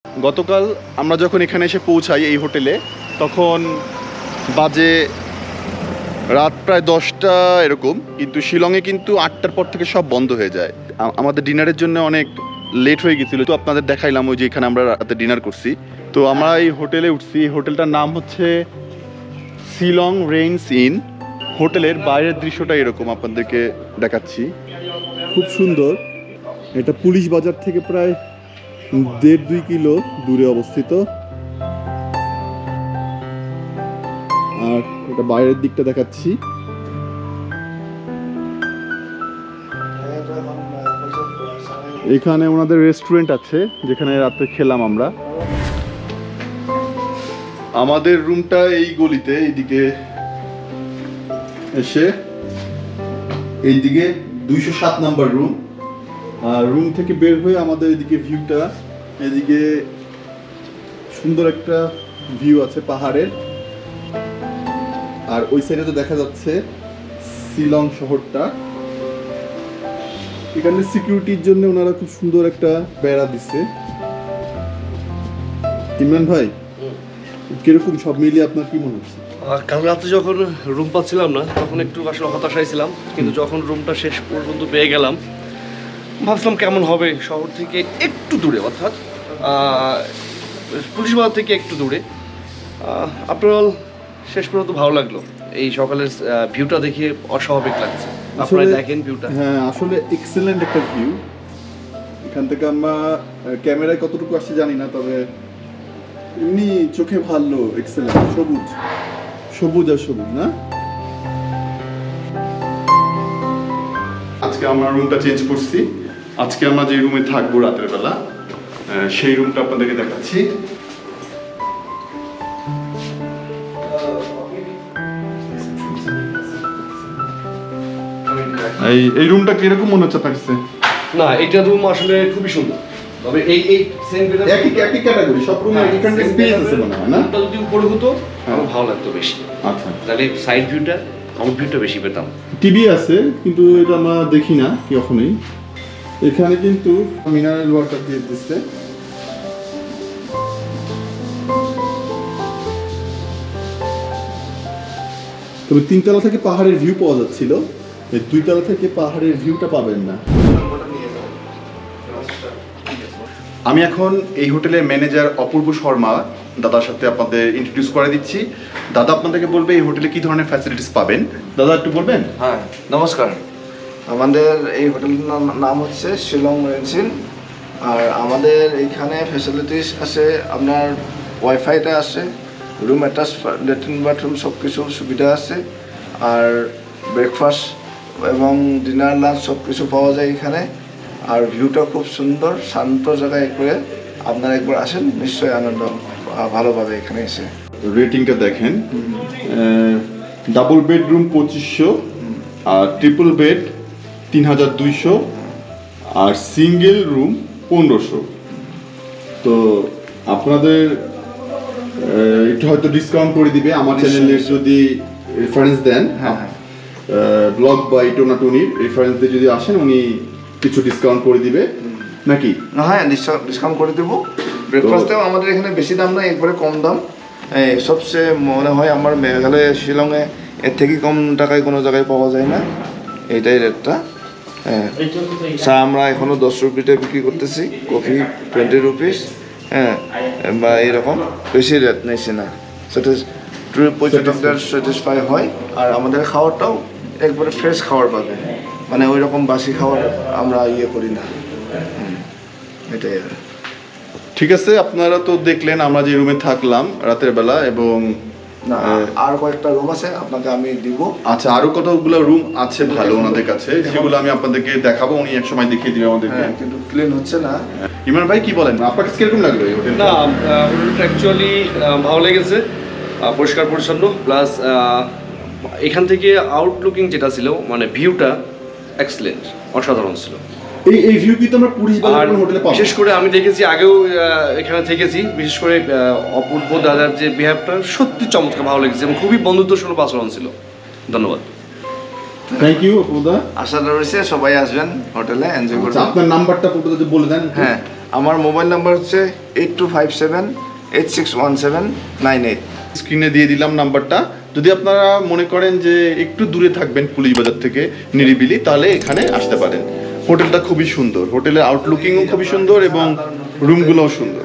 গতকাল আমরা যখন এখানে এসে পৌঁছাই এই হোটেলে, তখন বাজে রাত প্রায় 10টা এরকম, কিন্তু শিলংয়ে কিন্তু 8টার পর থেকে সব বন্ধ হয়ে যায়। আমাদের ডিনারের জন্য অনেক লেট হয়ে গেছিলো, তো আপনাদের দেখাইলাম ওই যে এখানে আমরা রাতে ডিনার করছি। তো আমরা এই হোটেলে উঠছি, এই হোটেলটার নাম হচ্ছে শিলং রেইনস ইন। হোটেলের বাইরের দৃশ্যটা এরকম আপনাদেরকে দেখাচ্ছি, খুব সুন্দর। এটা পুলিশ বাজার থেকে প্রায় 1.5-2 কিলো দূরে অবস্থিত। আর এটা বাইরের দিকটা দেখাচ্ছি। এখানে ওনাদের রেস্টুরেন্ট আছে যেখানে রাতে খেলাম আমরা। আমাদের রুমটা এই গলিতে, এইদিকে এসে এইদিকে 207 নাম্বার রুম। আর রুম থেকে বের হয়ে আমাদের এদিকে ভিউটা, এদিকে সুন্দর একটা ভিউ আছে পাহাড়ের। আর ওই সাইডে তো দেখা যাচ্ছে শিলং শহরটা। এখানে সিকিউরিটির জন্য ওনারা খুব সুন্দর একটা বেড়া দিচ্ছে। ইমরান ভাই, কিরকম সব মিলিয়ে আপনার কি মনে হচ্ছে? কাল রাতে যখন রুম পাচ্ছিলাম না তখন একটু আসলে হতাশায় ছিলাম, কিন্তু যখন রুমটা শেষ পর্যন্ত পেয়ে গেলাম ভাবছিলাম কেমন হবে। শহর থেকে একটু দূরে, অর্থাৎ পুলিশ বাজার থেকে একটু দূরে। আফটার অল শেষ পর্যন্ত ভালো লাগলো। এই সকালের ভিউটা দেখে অস্বাভাবিক লাগছে। আপনারা দেখেন ভিউটা। হ্যাঁ, আসলে এক্সেলেন্ট একটা ভিউ। এখান থেকে আমরা ক্যামেরায় কতটুকু আসছে জানি না, তবে এমনি চোখে ভালো। এক্সেলেন্ট, সবুজ সবুজ আর সবুজ না। আজকে আমরা রুমটা চেঞ্জ করছি। আজকে আমরা যে রুমে থাকবো রাতের বেলা, সেই রুমটা আপনাদেরকে দেখাচ্ছি। এই রুমটা কিরকম মনে হচ্ছে আপনার কাছে? না, এইটা রুম আসলে খুবই সুন্দর। তবে এই সেম একই ক্যাটাগরি, সব রুমে এখানে স্পেস আছে মনে হয় না? যদি উপরে হতো আমার ভালো লাগতো বেশি। আচ্ছা, তাহলে সাইড ভিউটা, আউট ভিউটা বেশি পেতাম। টিভি আছে কিন্তু এটা আমরা দেখি না কখনোই। এখানে কিন্তু মিনারেল ওয়াটার দিয়ে দিচ্ছে। তবে 3 তলা থেকে পাহাড়ের ভিউ পাওয়া যাচ্ছিল, এই 2 তলা থেকে পাহাড়ের ভিউটা পাবেন না। আমি এখন এই হোটেলের ম্যানেজার অপূর্ব শর্মা দাদার সাথে আপনাদের ইন্ট্রোডিউস করে দিচ্ছি। দাদা আপনাদেরকে বলবে এই হোটেলে কি ধরনের ফ্যাসিলিটিস পাবেন। দাদা একটু বলবেন? হ্যাঁ, নমস্কার। আমাদের এই হোটেলের নাম হচ্ছে শিলং রেইনস ইন। আর আমাদের এইখানে ফ্যাসিলিটিস আছে, আপনার ওয়াইফাইটা আছে, রুম অ্যাটাচ, ল্যাট্রিন বাথরুম সব কিছু সুবিধা আছে। আর ব্রেকফাস্ট এবং ডিনার লাঞ্চ সব কিছু পাওয়া যায় এখানে। আর ভিউটা খুব সুন্দর, শান্ত জায়গায় করে আপনারা একবার আসেন, নিশ্চয়ই আনন্দ ভালোভাবে এখানে এসে। রেটিংটা দেখেন, ডাবল বেডরুম 2500, আর ট্রিপল বেড 3200, আর সিঙ্গেল রুম 1500। তো আপনাদের একটু হয়তো ডিসকাউন্ট করে দিবে আমার চ্যানেলের যদি রেফারেন্স দেন। হ্যাঁ, vlogbytonatuniর রেফারেন্স দিয়ে যদি আসেন উনি কিছু ডিসকাউন্ট করে দিবে নাকি? হ্যাঁ, ডিসকাউন্ট করে দেবো। ব্রেকফাস্টেও আমাদের এখানে বেশি দাম না, একবারে কম দাম। সবচেয়ে মনে হয় আমার মেঘালয় শিলংয়ে এর থেকে কম টাকায় কোনো জায়গায় পাওয়া যায় না, এইটাই রেটটা। হ্যাঁ, চা আমরা এখনও 10 রুপিতে বিক্রি করতেছি, কফি 20 রুপিস। হ্যাঁ, বা এরকম বেশি রেট নিয়েছি না, সেটা পর্যটকদের স্যাটিসফাই হয়। আর আমাদের খাওয়াটাও একবারে ফ্রেশ খাবার পাবে, মানে ওই রকম বাসি খাবার আমরা করি না। এটাই। ঠিক আছে, আপনারা তো দেখলেন আমরা যে রুমে থাকলাম রাতের বেলা, এবং আর কয়েকটা রুম আছে আপনাকে আমি দিব। আচ্ছা, আরো কতগুলো রুম আছে ভালো ওনাদের কাছে, সেগুলো আমি আপনাদেরকে দেখাবো, উনি এক সময় দেখিয়ে দিবে আমাদেরকে। কিন্তু ক্লিন হচ্ছে না। ইমরান ভাই কি বলেন, আপনার কাছে কিরকম লাগলো এই হোটেল? না, হোটেলটা অ্যাকচুয়ালি ভালো লেগেছে, পরিষ্কার পরিচ্ছন্ন, প্লাস এখান থেকে আউটলুকিং যেটা ছিল, মানে ভিউটা এক্সেলেন্ট, অসাধারণ ছিল। এই ভিউ কি তোমরা পুলিশ বাজার হোটেলে পাবো? বিশেষ করে আমি দেখেছি, আগেও এখানে থেকেছি, বিশেষ করে অপূর্ব দাদার যে বিহেভটা সত্যি চমৎকার ভালো লেগেছে এবং খুবই বন্ধুত্বসুলভ আচরণ ছিল। ধন্যবাদ। থ্যাংক ইউ অপূর্ব দা। আশা রয়েছে সবাই আসবেন হোটেলে, এনজয় করবেন। আপনার নাম্বারটা অপূর্ব দা বলে দেন। হ্যাঁ, আমার মোবাইল নাম্বার হচ্ছে 8257861798। স্ক্রিনে দিয়ে দিলাম নাম্বারটা। যদি আপনারা মনে করেন যে একটু দূরে থাকবেন পুলিশ বাজার থেকে নিরিবিলি, তাহলে এখানে আসতে পারেন। হোটেলটা খুবই সুন্দর, হোটেলের আউটলুকিংও খুবই সুন্দর এবং রুমগুলোও সুন্দর।